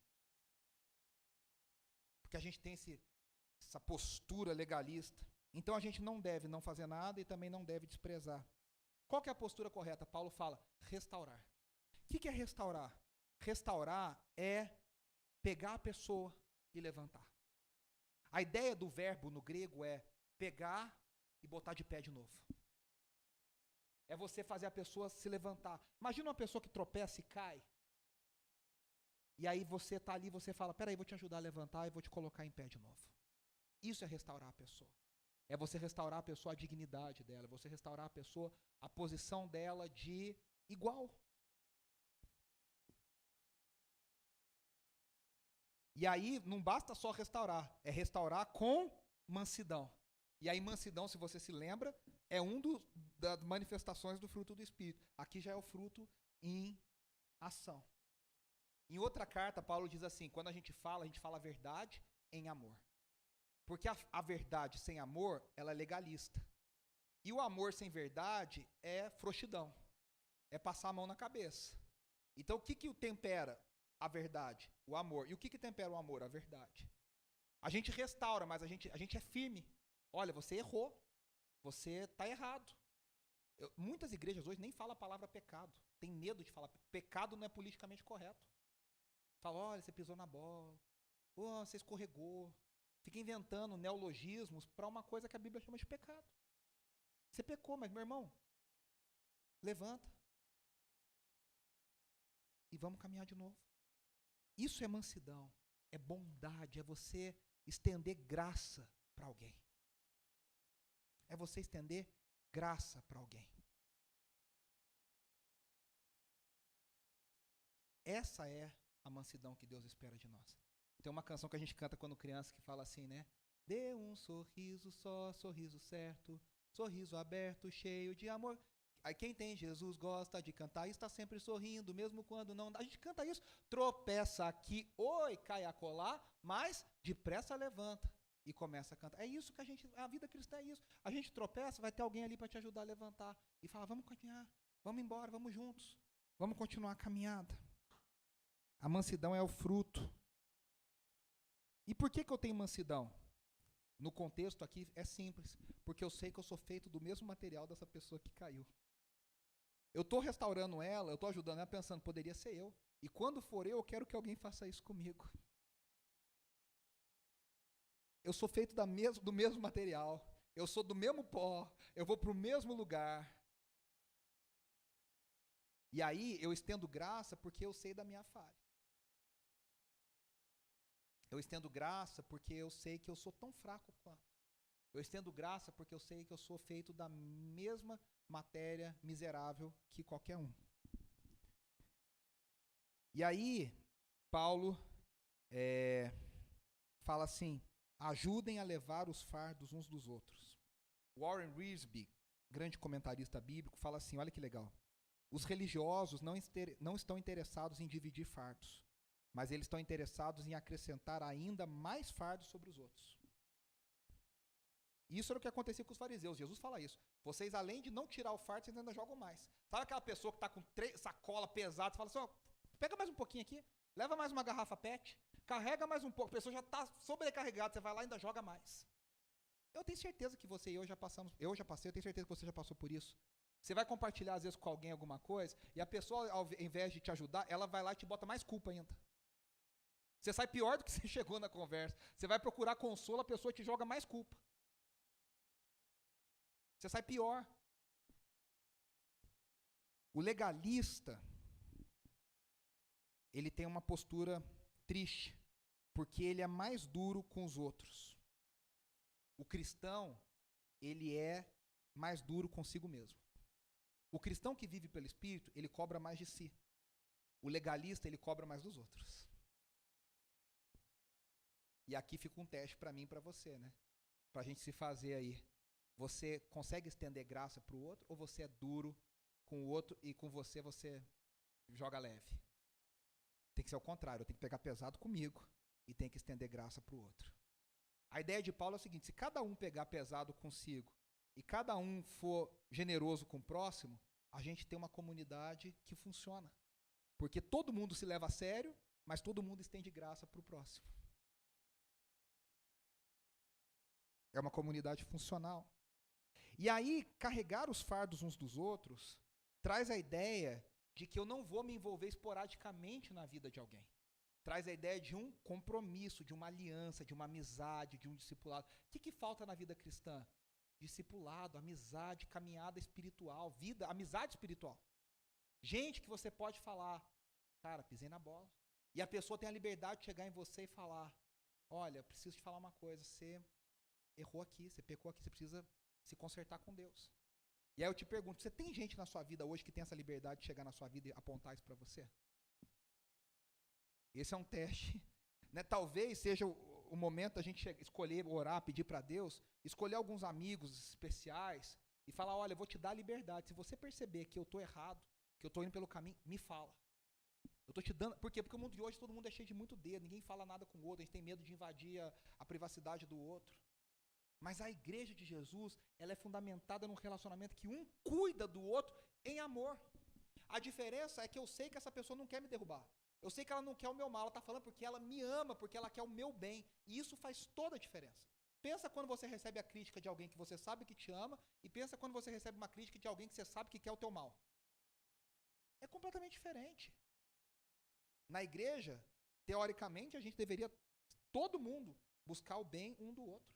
Porque a gente tem essa postura legalista. Então a gente não deve não fazer nada e também não deve desprezar. Qual que é a postura correta? Paulo fala, restaurar. O que é restaurar? Restaurar é pegar a pessoa e levantar. A ideia do verbo no grego é pegar e botar de pé de novo. É você fazer a pessoa se levantar. Imagina uma pessoa que tropeça e cai. E aí você está ali, você fala, peraí, vou te ajudar a levantar e vou te colocar em pé de novo. Isso é restaurar a pessoa. É você restaurar a pessoa a dignidade dela, é você restaurar a pessoa a posição dela de igual. E aí não basta só restaurar, é restaurar com mansidão. E aí mansidão, se você se lembra, é das manifestações do fruto do Espírito. Aqui já é o fruto em ação. Em outra carta, Paulo diz assim, quando a gente fala a verdade em amor. Porque a verdade sem amor, ela é legalista. E o amor sem verdade é frouxidão. É passar a mão na cabeça. Então, o que tempera a verdade? O amor. E o que tempera o amor? A verdade. A gente restaura, mas a gente é firme. Olha, você errou. Você está errado. Muitas igrejas hoje nem falam a palavra pecado. Tem medo de falar. Pecado não é politicamente correto. Fala, olha, você pisou na bola. Oh, você escorregou. Fica inventando neologismos para uma coisa que a Bíblia chama de pecado. Você pecou, mas, meu irmão, levanta. E vamos caminhar de novo. Isso é mansidão, é bondade, é você estender graça para alguém. É você estender graça para alguém. Essa é a mansidão que Deus espera de nós. Tem uma canção que a gente canta quando criança que fala assim, né? Dê um sorriso só, sorriso certo, sorriso aberto, cheio de amor. Aí quem tem Jesus gosta de cantar e está sempre sorrindo, mesmo quando não dá. A gente canta isso, tropeça aqui, oi, cai acolá, mas depressa levanta e começa a cantar. É isso que a vida cristã é isso. A gente tropeça, vai ter alguém ali para te ajudar a levantar e fala, vamos caminhar, vamos embora, vamos juntos, vamos continuar a caminhada. A mansidão é o fruto. E por que eu tenho mansidão? No contexto aqui é simples, porque eu sei que eu sou feito do mesmo material dessa pessoa que caiu. Eu estou restaurando ela, eu estou ajudando ela pensando, poderia ser eu. E quando for eu quero que alguém faça isso comigo. Eu sou feito do mesmo material, eu sou do mesmo pó, eu vou para o mesmo lugar. E aí eu estendo graça porque eu sei da minha falha. Eu estendo graça porque eu sei que eu sou tão fraco quanto. Eu estendo graça porque eu sei que eu sou feito da mesma matéria miserável que qualquer um. E aí, Paulo fala assim, ajudem a levar os fardos uns dos outros. Warren Wiersbe, grande comentarista bíblico, fala assim, olha que legal. Os religiosos não estão interessados em dividir fardos, mas eles estão interessados em acrescentar ainda mais fardos sobre os outros. Isso era o que acontecia com os fariseus. Jesus fala isso. Vocês, além de não tirar o fardo, vocês ainda jogam mais. Sabe aquela pessoa que está com 3 sacolas pesadas e fala assim, Pega mais um pouquinho aqui, leva mais uma garrafa PET, carrega mais um pouco, a pessoa já está sobrecarregada, você vai lá e ainda joga mais. Eu tenho certeza que você e eu já passei, eu tenho certeza que você já passou por isso. Você vai compartilhar, às vezes, com alguém alguma coisa, e a pessoa, ao invés de te ajudar, ela vai lá e te bota mais culpa ainda. Você sai pior do que você chegou na conversa. Você vai procurar consolo, a pessoa te joga mais culpa. Você sai pior. O legalista, ele tem uma postura triste, porque ele é mais duro com os outros. O cristão, ele é mais duro consigo mesmo. O cristão que vive pelo Espírito, ele cobra mais de si. O legalista, ele cobra mais dos outros. E aqui fica um teste para mim e para você, né? Para a gente se fazer aí. Você consegue estender graça para o outro, ou você é duro com o outro e com você joga leve? Tem que ser o contrário, eu tenho que pegar pesado comigo e tem que estender graça para o outro. A ideia de Paulo é o seguinte: se cada um pegar pesado consigo e cada um for generoso com o próximo, a gente tem uma comunidade que funciona. Porque todo mundo se leva a sério, mas todo mundo estende graça para o próximo. É uma comunidade funcional. E aí, carregar os fardos uns dos outros traz a ideia de que eu não vou me envolver esporadicamente na vida de alguém. Traz a ideia de um compromisso, de uma aliança, de uma amizade, de um discipulado. O que falta na vida cristã? Discipulado, amizade, caminhada espiritual, vida, amizade espiritual. Gente que você pode falar, cara, pisei na bola. E a pessoa tem a liberdade de chegar em você e falar, olha, preciso te falar uma coisa, você errou aqui, você pecou aqui, você precisa se consertar com Deus. E aí eu te pergunto, você tem gente na sua vida hoje que tem essa liberdade de chegar na sua vida e apontar isso para você? Esse é um teste. Né? Talvez seja o momento da gente escolher, orar, pedir para Deus, escolher alguns amigos especiais e falar, olha, eu vou te dar a liberdade. Se você perceber que eu estou errado, que eu estou indo pelo caminho, me fala. Eu estou te dando. Por quê? Porque o mundo de hoje todo mundo é cheio de muito dedo, ninguém fala nada com o outro, a gente tem medo de invadir a privacidade do outro. Mas a igreja de Jesus, ela é fundamentada num relacionamento que um cuida do outro em amor. A diferença é que eu sei que essa pessoa não quer me derrubar. Eu sei que ela não quer o meu mal, ela está falando porque ela me ama, porque ela quer o meu bem. E isso faz toda a diferença. Pensa quando você recebe a crítica de alguém que você sabe que te ama, e pensa quando você recebe uma crítica de alguém que você sabe que quer o teu mal. É completamente diferente. Na igreja, teoricamente, a gente deveria, todo mundo, buscar o bem um do outro.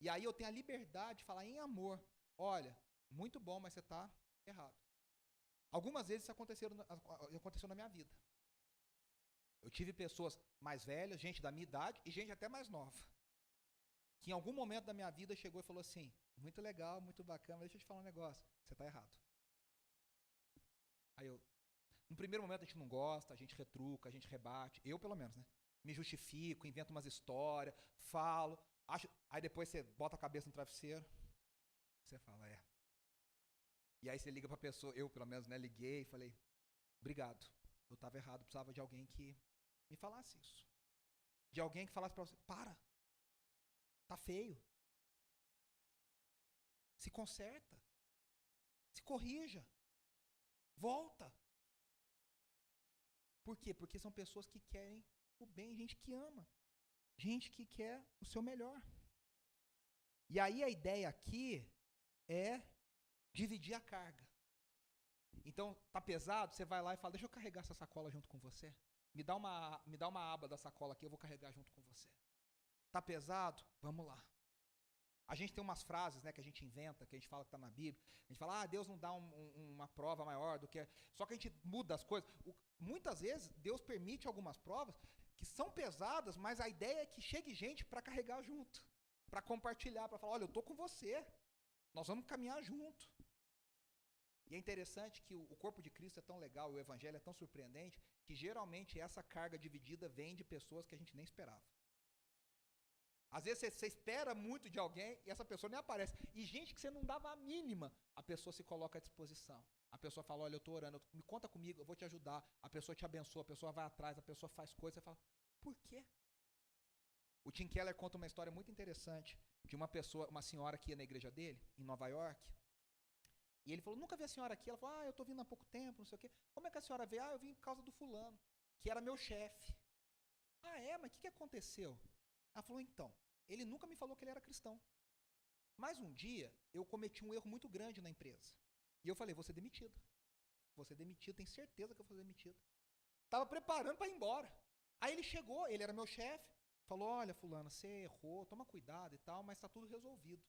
E aí eu tenho a liberdade de falar em amor, olha, muito bom, mas você está errado. Algumas vezes isso aconteceu na minha vida. Eu tive pessoas mais velhas, gente da minha idade e gente até mais nova, que em algum momento da minha vida chegou e falou assim, muito legal, muito bacana, mas deixa eu te falar um negócio, você está errado. Aí no primeiro momento a gente não gosta, a gente retruca, a gente rebate, eu pelo menos, né? Me justifico, invento umas histórias, falo, aí depois você bota a cabeça no travesseiro, você fala, E aí você liga para a pessoa, eu pelo menos, né, liguei e falei, obrigado, eu estava errado, precisava de alguém que me falasse isso. De alguém que falasse para você, para, tá feio. Se conserta, se corrija, volta. Por quê? Porque são pessoas que querem o bem, gente que ama, gente que quer o seu melhor. E aí a ideia aqui é dividir a carga. Então, tá pesado, você vai lá e fala, deixa eu carregar essa sacola junto com você. Me dá uma aba da sacola aqui, eu vou carregar junto com você. Tá pesado? Vamos lá. A gente tem umas frases, né, que a gente inventa, que a gente fala que está na Bíblia. A gente fala, Deus não dá uma prova maior do que... Só que a gente muda as coisas. Muitas vezes, Deus permite algumas provas que são pesadas, mas a ideia é que chegue gente para carregar junto, para compartilhar, para falar, olha, eu estou com você, nós vamos caminhar junto. E é interessante que o corpo de Cristo é tão legal, o evangelho é tão surpreendente, que geralmente essa carga dividida vem de pessoas que a gente nem esperava. Às vezes você espera muito de alguém e essa pessoa nem aparece. E gente que você não dava a mínima, a pessoa se coloca à disposição. A pessoa fala, olha, eu estou orando, me conta comigo, eu vou te ajudar. A pessoa te abençoa, a pessoa vai atrás, a pessoa faz coisas, você fala, por quê? O Tim Keller conta uma história muito interessante de uma pessoa, uma senhora que ia na igreja dele, em Nova York, E ele falou, nunca vi a senhora aqui. Ela falou, eu estou vindo há pouco tempo, não sei o quê. Como é que a senhora veio? Eu vim por causa do fulano, que era meu chefe. Mas o que aconteceu? Ela falou, então, ele nunca me falou que ele era cristão. Mas um dia, eu cometi um erro muito grande na empresa. E eu falei, vou ser demitido. Vou ser demitido, tenho certeza que eu vou ser demitido. Estava preparando para ir embora. Aí ele chegou, ele era meu chefe, falou, olha, fulano, você errou, toma cuidado e tal, mas está tudo resolvido.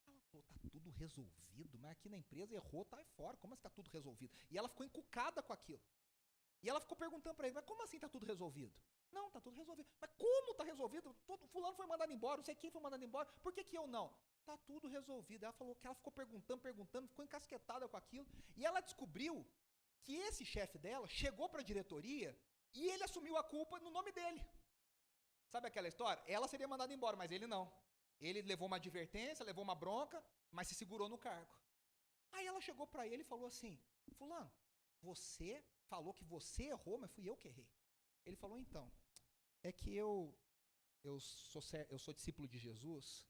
Ela falou, tá tudo resolvido? Mas aqui na empresa errou, tá fora, como assim tá tudo resolvido? E ela ficou encucada com aquilo. E ela ficou perguntando para ele, mas como assim tá tudo resolvido? Não, tá tudo resolvido. Mas como tá resolvido? Fulano foi mandado embora, não sei quem foi mandado embora, por que eu não? Tá tudo resolvido. Ela falou que ela ficou perguntando, ficou encasquetada com aquilo. E ela descobriu que esse chefe dela chegou para a diretoria e ele assumiu a culpa no nome dele. Sabe aquela história? Ela seria mandada embora, mas ele não. Ele levou uma advertência, levou uma bronca, mas se segurou no cargo. Aí ela chegou para ele e falou assim, fulano, você falou que você errou, mas fui eu que errei. Ele falou, então, é que eu sou discípulo de Jesus,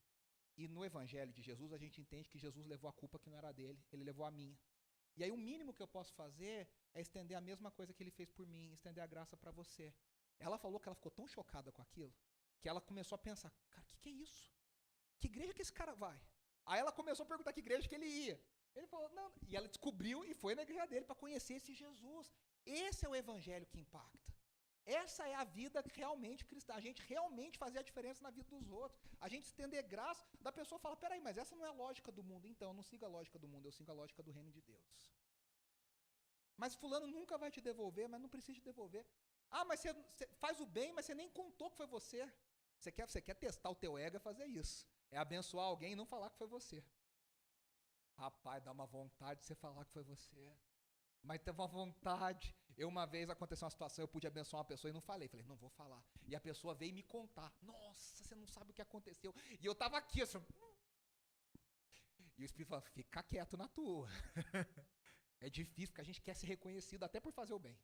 e no evangelho de Jesus a gente entende que Jesus levou a culpa que não era dele, ele levou a minha. E aí o mínimo que eu posso fazer é estender a mesma coisa que ele fez por mim, estender a graça para você. Ela falou que ela ficou tão chocada com aquilo, que ela começou a pensar, cara, o que é isso? Que igreja que esse cara vai? Aí ela começou a perguntar que igreja que ele ia. Ele falou, não. E ela descobriu e foi na igreja dele para conhecer esse Jesus. Esse é o evangelho que impacta. Essa é a vida realmente cristã. A gente realmente fazer a diferença na vida dos outros. A gente estender graça, da pessoa fala, peraí, mas essa não é a lógica do mundo. Então, eu não sigo a lógica do mundo, eu sigo a lógica do reino de Deus. Mas fulano nunca vai te devolver, mas não precisa te devolver. Mas você faz o bem, mas você nem contou que foi você. Você quer testar o teu ego, é fazer isso. É abençoar alguém e não falar que foi você. Rapaz, dá uma vontade de você falar que foi você. Mas teve uma vontade. Uma vez aconteceu uma situação, eu pude abençoar uma pessoa e não falei. Falei, não vou falar. E a pessoa veio me contar. Nossa, você não sabe o que aconteceu. E eu tava aqui, assim. E o Espírito falou, fica quieto na tua. É difícil, porque a gente quer ser reconhecido até por fazer o bem.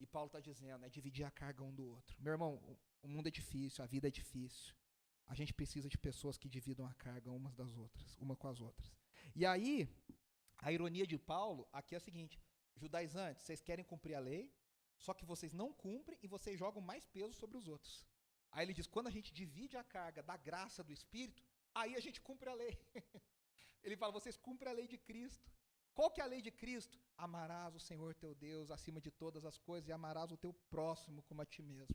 E Paulo está dizendo, é dividir a carga um do outro. Meu irmão, o mundo é difícil, a vida é difícil. A gente precisa de pessoas que dividam a carga uma com as outras. E aí, a ironia de Paulo aqui é a seguinte, judaizantes, vocês querem cumprir a lei, só que vocês não cumprem e vocês jogam mais peso sobre os outros. Aí ele diz, quando a gente divide a carga da graça do Espírito, aí a gente cumpre a lei. Ele fala, vocês cumprem a lei de Cristo. Qual que é a lei de Cristo? Amarás o Senhor teu Deus acima de todas as coisas e amarás o teu próximo como a ti mesmo.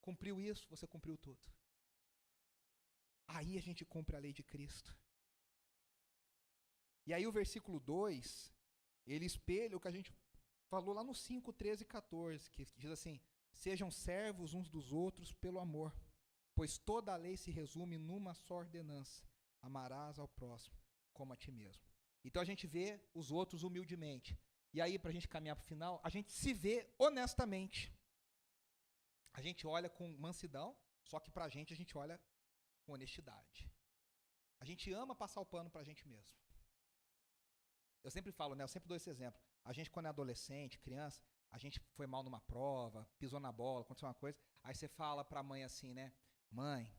Cumpriu isso, você cumpriu tudo. Aí a gente cumpre a lei de Cristo. E aí o versículo 2, ele espelha o que a gente falou lá no 5, 13 e 14, que diz assim, sejam servos uns dos outros pelo amor, pois toda a lei se resume numa só ordenança, amarás ao próximo como a ti mesmo. Então a gente vê os outros humildemente. E aí, para a gente caminhar para o final, a gente se vê honestamente. A gente olha com mansidão, só que para a gente olha com honestidade. A gente ama passar o pano para a gente mesmo. Eu sempre falo, né? Eu sempre dou esse exemplo. A gente, quando é adolescente, criança, a gente foi mal numa prova, pisou na bola, aconteceu uma coisa, aí você fala para a mãe assim, né? Mãe,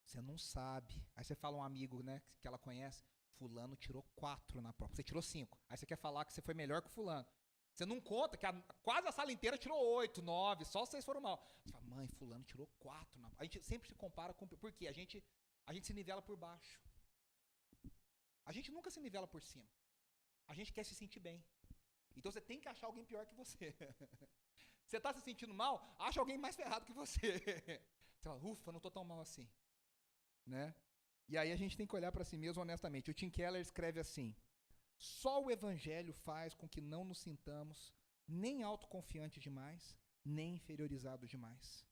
você não sabe. Aí você fala um amigo, né, que ela conhece, fulano tirou 4 na prova, você tirou 5. Aí você quer falar que você foi melhor que o fulano. Você não conta que quase a sala inteira tirou 8, 9, só vocês foram mal. Você fala, mãe, fulano tirou 4 na prova. A gente sempre se compara com... Por quê? A gente se nivela por baixo. A gente nunca se nivela por cima. A gente quer se sentir bem. Então você tem que achar alguém pior que você. Você está se sentindo mal? Acha alguém mais ferrado que você. Você fala, ufa, não estou tão mal assim. Né? E aí a gente tem que olhar para si mesmo honestamente. O Tim Keller escreve assim, só o evangelho faz com que não nos sintamos nem autoconfiantes demais, nem inferiorizados demais.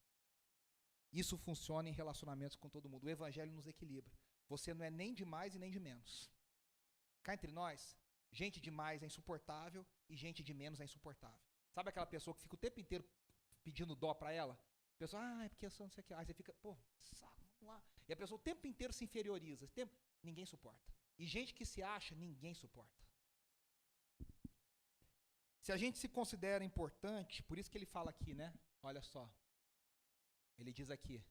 Isso funciona em relacionamentos com todo mundo. O evangelho nos equilibra. Você não é nem de mais e nem de menos. Cá entre nós, gente de mais é insuportável e gente de menos é insuportável. Sabe aquela pessoa que fica o tempo inteiro pedindo dó para ela? A pessoa, é porque eu sou não sei o que. Aí você fica, saco, vamos lá. E a pessoa o tempo inteiro se inferioriza. Ninguém suporta. E gente que se acha, ninguém suporta. Se a gente se considera importante, por isso que ele fala aqui, né? Olha só. Ele diz aqui,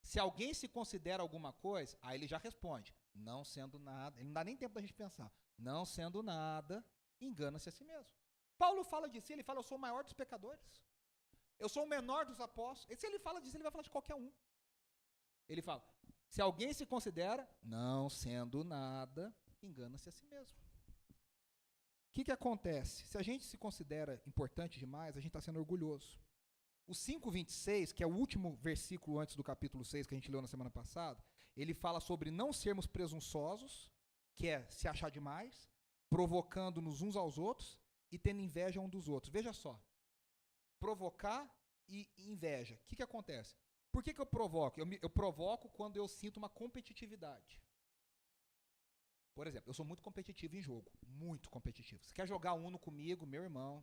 Se alguém se considera alguma coisa, aí ele já responde, não sendo nada, ele não dá nem tempo da gente pensar, não sendo nada, engana-se a si mesmo. Paulo fala de si, ele fala, eu sou o maior dos pecadores, eu sou o menor dos apóstolos. E se ele fala disso, ele vai falar de qualquer um. Ele fala, se alguém se considera, não sendo nada, engana-se a si mesmo. O que acontece? Se a gente se considera importante demais, a gente está sendo orgulhoso. O 5:26, que é o último versículo antes do capítulo 6 que a gente leu na semana passada, ele fala sobre não sermos presunçosos, que é se achar demais, provocando-nos uns aos outros e tendo inveja um dos outros. Veja só, provocar e inveja. O que acontece? Por que eu provoco? Eu provoco quando eu sinto uma competitividade. Por exemplo, eu sou muito competitivo em jogo, muito competitivo. Você quer jogar Uno comigo, meu irmão,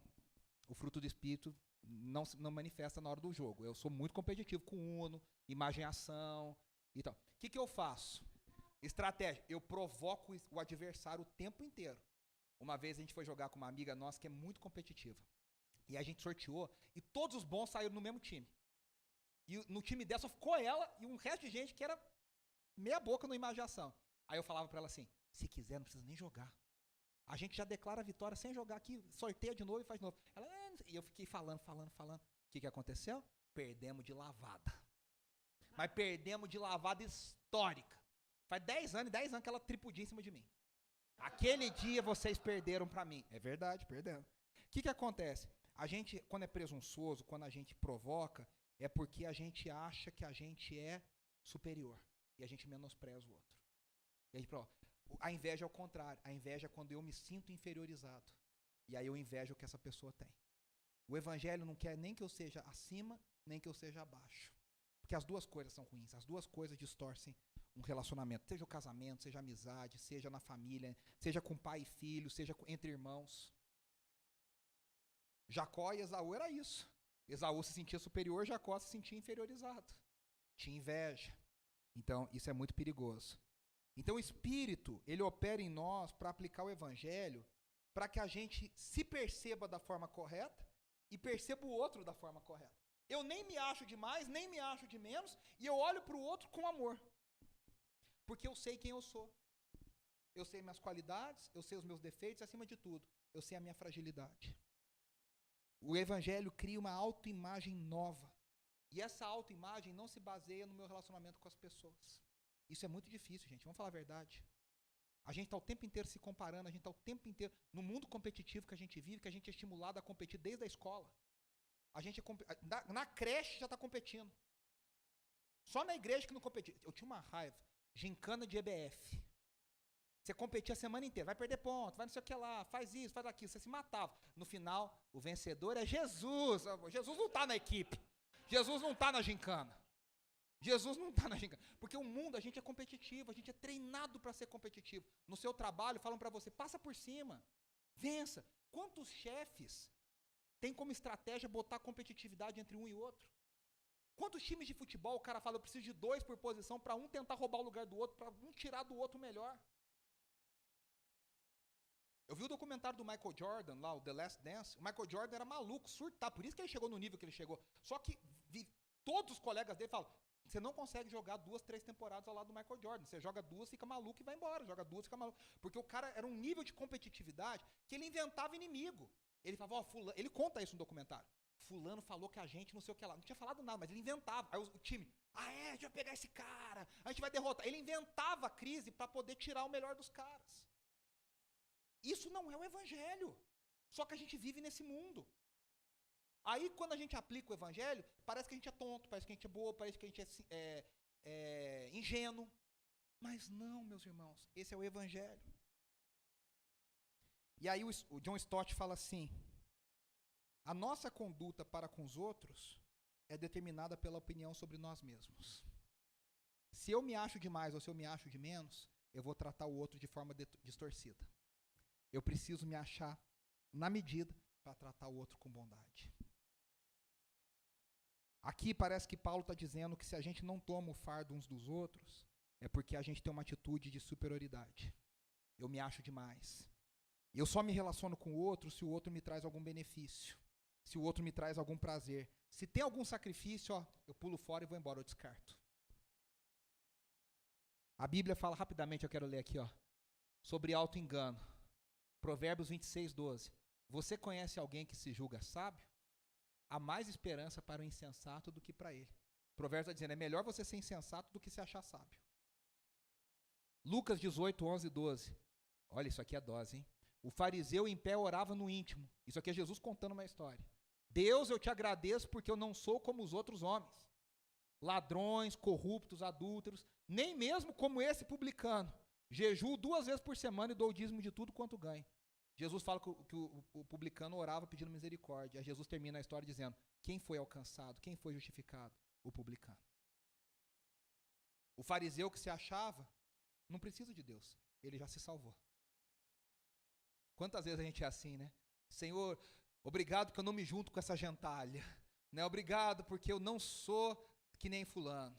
o fruto do Espírito não manifesta na hora do jogo. Eu sou muito competitivo com Uno, imagem-ação e tal. O que eu faço? Estratégia. Eu provoco o adversário o tempo inteiro. Uma vez a gente foi jogar com uma amiga nossa que é muito competitiva. E a gente sorteou e todos os bons saíram no mesmo time. E no time dela só ficou ela e um resto de gente que era meia boca no imagem-ação. Aí eu falava para ela assim, se quiser, não precisa nem jogar. A gente já declara a vitória sem jogar aqui, sorteia de novo e faz de novo. Ela, e eu fiquei falando. O que aconteceu? Perdemos de lavada. Mas perdemos de lavada histórica. Faz 10 anos que ela tripudia em cima de mim. Aquele dia vocês perderam para mim. É verdade, perdendo. O que acontece? A gente, quando é presunçoso, quando a gente provoca, é porque a gente acha que a gente é superior. E a gente menospreza o outro. E a gente fala, a inveja é o contrário. A inveja é quando eu me sinto inferiorizado. E aí eu invejo o que essa pessoa tem. O evangelho não quer nem que eu seja acima, nem que eu seja abaixo. Porque as duas coisas são ruins. As duas coisas distorcem um relacionamento. Seja o casamento, seja a amizade, seja na família, seja com pai e filho, seja entre irmãos. Jacó e Esaú era isso. Esaú se sentia superior, Jacó se sentia inferiorizado. Tinha inveja. Então, isso é muito perigoso. Então, o Espírito, ele opera em nós para aplicar o Evangelho, para que a gente se perceba da forma correta e perceba o outro da forma correta. Eu nem me acho de mais, nem me acho de menos, e eu olho para o outro com amor. Porque eu sei quem eu sou. Eu sei minhas qualidades, eu sei os meus defeitos, acima de tudo, eu sei a minha fragilidade. O Evangelho cria uma autoimagem nova. E essa autoimagem não se baseia no meu relacionamento com as pessoas. Isso é muito difícil, gente. Vamos falar a verdade. A gente está o tempo inteiro se comparando, a gente está o tempo inteiro no mundo competitivo que a gente vive, que a gente é estimulado a competir desde a escola. A gente na creche já está competindo. Só na igreja que não competia. Eu tinha uma raiva. Gincana de EBF. Você competia a semana inteira, vai perder ponto, vai não sei o que lá, faz isso, faz aquilo, você se matava. No final, o vencedor é Jesus. Jesus não está na equipe. Jesus não está na gincana. Jesus não está na gincana. Porque o mundo, a gente é competitivo, a gente é treinado para ser competitivo. No seu trabalho, falam para você, passa por cima, vença. Quantos chefes têm como estratégia botar competitividade entre um e outro? Quantos times de futebol o cara fala, eu preciso de 2 por posição para um tentar roubar o lugar do outro, para um tirar do outro melhor? Eu vi o documentário do Michael Jordan, lá, o The Last Dance. O Michael Jordan era maluco, surtar, por isso que ele chegou no nível que ele chegou. Só que todos os colegas dele falam, você não consegue jogar 2, 3 temporadas ao lado do Michael Jordan. Você joga 2, fica maluco e vai embora. Joga 2, fica maluco. Porque o cara era um nível de competitividade que ele inventava inimigo. Ele falava, fulano, ele conta isso no documentário. Fulano falou que a gente não sei o que lá. Não tinha falado nada, mas ele inventava. Aí o time, a gente vai pegar esse cara, a gente vai derrotar. Ele inventava a crise para poder tirar o melhor dos caras. Isso não é o Evangelho. Só que a gente vive nesse mundo. Aí, quando a gente aplica o Evangelho, parece que a gente é tonto, parece que a gente é bobo, parece que a gente é ingênuo. Mas não, meus irmãos, esse é o Evangelho. E aí o John Stott fala assim, a nossa conduta para com os outros é determinada pela opinião sobre nós mesmos. Se eu me acho demais ou se eu me acho de menos, eu vou tratar o outro de forma distorcida. Eu preciso me achar na medida para tratar o outro com bondade. Aqui parece que Paulo está dizendo que se a gente não toma o fardo uns dos outros, é porque a gente tem uma atitude de superioridade. Eu me acho demais. Eu só me relaciono com o outro se o outro me traz algum benefício, se o outro me traz algum prazer. Se tem algum sacrifício, eu pulo fora e vou embora, eu descarto. A Bíblia fala rapidamente, eu quero ler aqui, ó, sobre auto-engano. Provérbios 26:12. Você conhece alguém que se julga sábio? Há mais esperança para o insensato do que para ele. Provérbios está dizendo, é melhor você ser insensato do que se achar sábio. Lucas 18:11-12. Olha, isso aqui é dose, hein? O fariseu em pé orava no íntimo. Isso aqui é Jesus contando uma história. Deus, eu te agradeço porque eu não sou como os outros homens. Ladrões, corruptos, adúlteros, nem mesmo como esse publicano. Jejuo 2 vezes por semana e dou o dízimo de tudo quanto ganho. Jesus fala que o publicano orava pedindo misericórdia. Aí Jesus termina a história dizendo, quem foi alcançado, quem foi justificado? O publicano. O fariseu que se achava, não precisa de Deus, ele já se salvou. Quantas vezes a gente é assim, né? Senhor, obrigado porque eu não me junto com essa gentalha. Né? Obrigado porque eu não sou que nem fulano.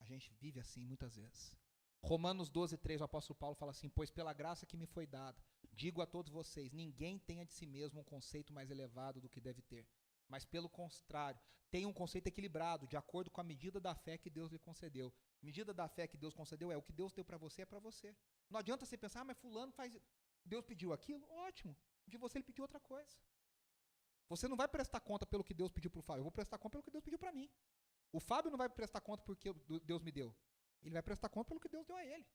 A gente vive assim muitas vezes. Romanos 12:3, o apóstolo Paulo fala assim, pois pela graça que me foi dada, digo a todos vocês, ninguém tenha de si mesmo um conceito mais elevado do que deve ter. Mas pelo contrário, tenha um conceito equilibrado, de acordo com a medida da fé que Deus lhe concedeu. Medida da fé que Deus concedeu é o que Deus deu para você, é para você. Não adianta você pensar, mas fulano faz... Deus pediu aquilo? Ótimo. De você ele pediu outra coisa. Você não vai prestar conta pelo que Deus pediu para o Fábio, eu vou prestar conta pelo que Deus pediu para mim. O Fábio não vai prestar conta porque Deus me deu. Ele vai prestar conta pelo que Deus deu a ele.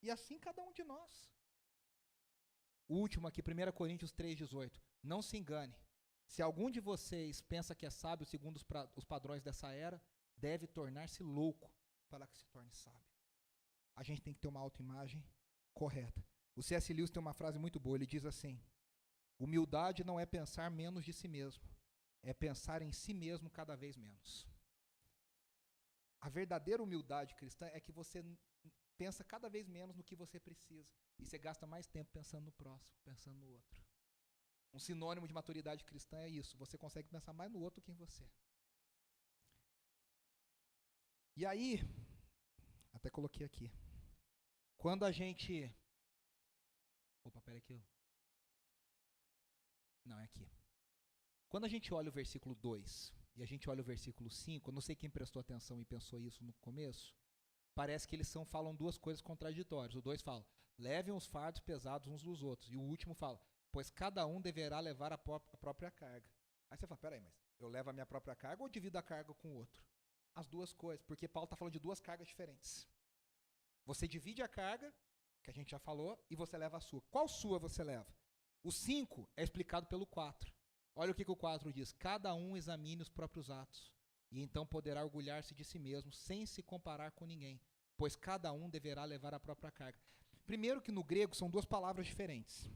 E assim cada um de nós. O último aqui, 1 Coríntios 3:18. Não se engane. Se algum de vocês pensa que é sábio segundo os padrões dessa era, deve tornar-se louco para que se torne sábio. A gente tem que ter uma autoimagem correta. O C.S. Lewis tem uma frase muito boa, ele diz assim, humildade não é pensar menos de si mesmo, é pensar em si mesmo cada vez menos. A verdadeira humildade cristã é que você pensa cada vez menos no que você precisa e você gasta mais tempo pensando no próximo, pensando no outro. Um sinônimo de maturidade cristã é isso, você consegue pensar mais no outro do que em você. E aí, até coloquei aqui, quando a gente... Opa, peraí aqui. Não, é aqui. Quando a gente olha o versículo 2 e a gente olha o versículo 5, eu não sei quem prestou atenção e pensou isso no começo, parece que eles falam duas coisas contraditórias. O 2 fala, levem os fardos pesados uns dos outros. E o último fala, pois cada um deverá levar a própria carga. Aí você fala, peraí, mas eu levo a minha própria carga ou divido a carga com o outro? As duas coisas, porque Paulo está falando de duas cargas diferentes. Você divide a carga, que a gente já falou, e você leva a sua. Qual sua você leva? O 5 é explicado pelo 4. Olha o que o 4 diz. Cada um examine os próprios atos, e então poderá orgulhar-se de si mesmo, sem se comparar com ninguém, pois cada um deverá levar a própria carga. Primeiro que no grego são duas palavras diferentes.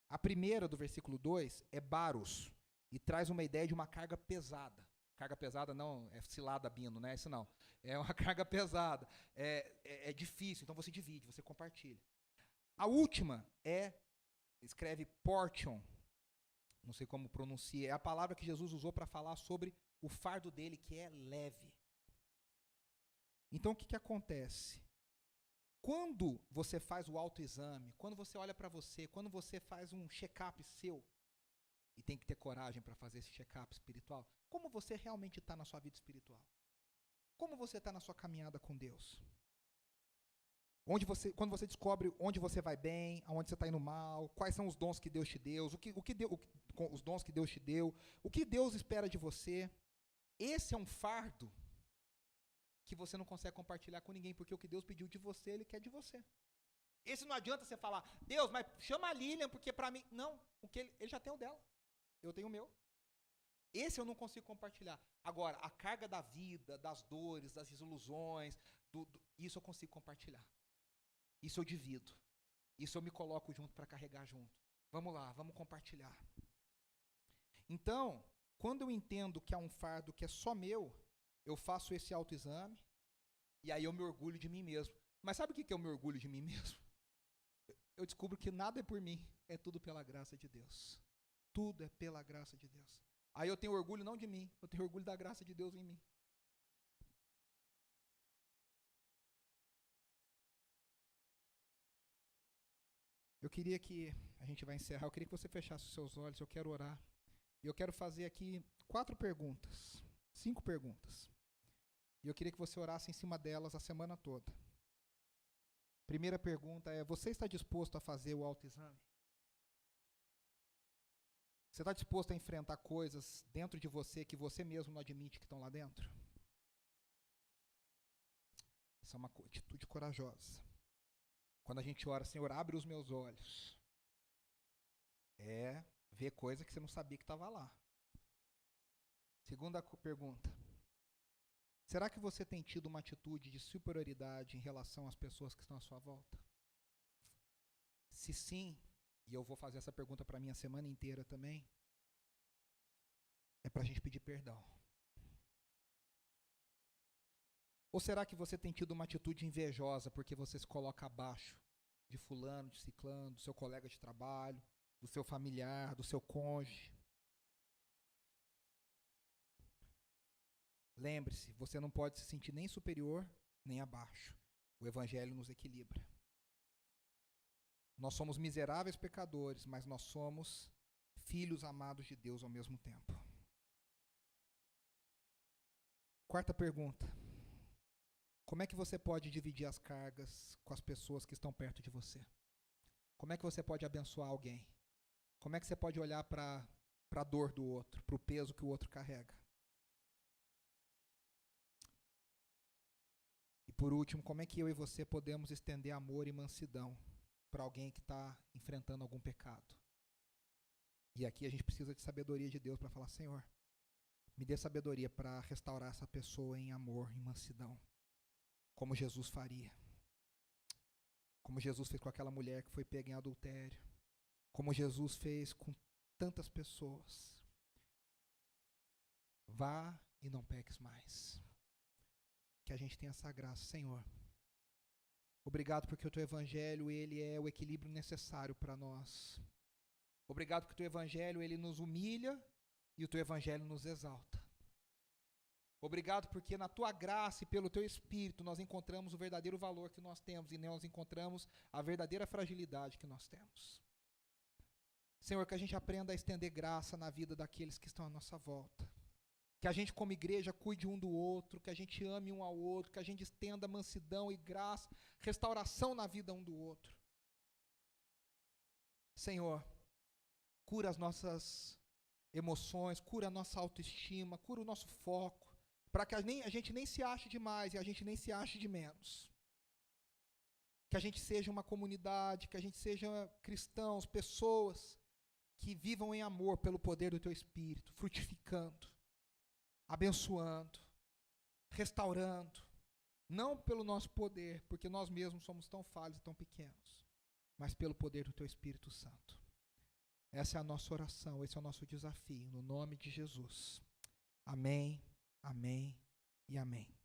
A primeira, do versículo 2, é baros, e traz uma ideia de uma carga pesada. Carga pesada não é cilada bino, né? Isso não. É uma carga pesada. É difícil, então você divide, você compartilha. A última escreve portion, não sei como pronuncia, é a palavra que Jesus usou para falar sobre o fardo dele, que é leve. Então o que acontece? Quando você faz o autoexame, quando você olha para você, quando você faz um check-up seu, e tem que ter coragem para fazer esse check-up espiritual, como você realmente está na sua vida espiritual? Como você está na sua caminhada com Deus? Quando você descobre onde você vai bem, aonde você está indo mal, quais são os dons que Deus te deu, os dons que Deus te deu, o que Deus espera de você, esse é um fardo que você não consegue compartilhar com ninguém, porque o que Deus pediu de você, Ele quer de você. Esse não adianta você falar, Deus, mas chama a Lilian, porque para mim... Não, ele já tem o dela, eu tenho o meu. Esse eu não consigo compartilhar. Agora, a carga da vida, das dores, das desilusões, isso eu consigo compartilhar. Isso eu divido. Isso eu me coloco junto para carregar junto. Vamos lá, vamos compartilhar. Então, quando eu entendo que há um fardo que é só meu, eu faço esse autoexame e aí eu me orgulho de mim mesmo. Mas sabe o que eu me orgulho de mim mesmo? Eu descubro que nada é por mim, é tudo pela graça de Deus. Tudo é pela graça de Deus. Aí eu tenho orgulho não de mim, eu tenho orgulho da graça de Deus em mim. Eu queria que, a gente vai encerrar, eu queria que você fechasse os seus olhos, eu quero orar. E eu quero fazer aqui 4 perguntas, 5 perguntas. E eu queria que você orasse em cima delas a semana toda. Primeira pergunta é: você está disposto a fazer o autoexame? Você está disposto a enfrentar coisas dentro de você que você mesmo não admite que estão lá dentro? Essa é uma atitude corajosa. Quando a gente ora, Senhor, abre os meus olhos. É ver coisa que você não sabia que estava lá. Segunda pergunta. Será que você tem tido uma atitude de superioridade em relação às pessoas que estão à sua volta? Se sim, e eu vou fazer essa pergunta para mim a semana inteira também, é para a gente pedir perdão. Ou será que você tem tido uma atitude invejosa porque você se coloca abaixo de fulano, de ciclano, do seu colega de trabalho, do seu familiar, do seu cônjuge? Lembre-se, você não pode se sentir nem superior, nem abaixo. O Evangelho nos equilibra. Nós somos miseráveis pecadores, mas nós somos filhos amados de Deus ao mesmo tempo. Quarta pergunta. Como é que você pode dividir as cargas com as pessoas que estão perto de você? Como é que você pode abençoar alguém? Como é que você pode olhar para a dor do outro, para o peso que o outro carrega? E por último, como é que eu e você podemos estender amor e mansidão para alguém que está enfrentando algum pecado? E aqui a gente precisa de sabedoria de Deus para falar: Senhor, me dê sabedoria para restaurar essa pessoa em amor, em mansidão, como Jesus faria. Como Jesus fez com aquela mulher que foi pega em adultério. Como Jesus fez com tantas pessoas. Vá e não peques mais. Que a gente tenha essa graça, Senhor. Obrigado porque o Teu Evangelho, ele é o equilíbrio necessário para nós. Obrigado porque o Teu Evangelho, ele nos humilha e o Teu Evangelho nos exalta. Obrigado porque na Tua graça e pelo Teu Espírito nós encontramos o verdadeiro valor que nós temos e nós encontramos a verdadeira fragilidade que nós temos. Senhor, que a gente aprenda a estender graça na vida daqueles que estão à nossa volta. Que a gente como igreja cuide um do outro, que a gente ame um ao outro, que a gente estenda mansidão e graça, restauração na vida um do outro. Senhor, cura as nossas emoções, cura a nossa autoestima, cura o nosso foco, para que a gente nem se ache de mais e a gente nem se ache de menos. Que a gente seja uma comunidade, que a gente seja cristãos, pessoas que vivam em amor pelo poder do Teu Espírito, frutificando, abençoando, restaurando, não pelo nosso poder, porque nós mesmos somos tão falhos e tão pequenos, mas pelo poder do Teu Espírito Santo. Essa é a nossa oração, esse é o nosso desafio, no nome de Jesus. Amém, amém e amém.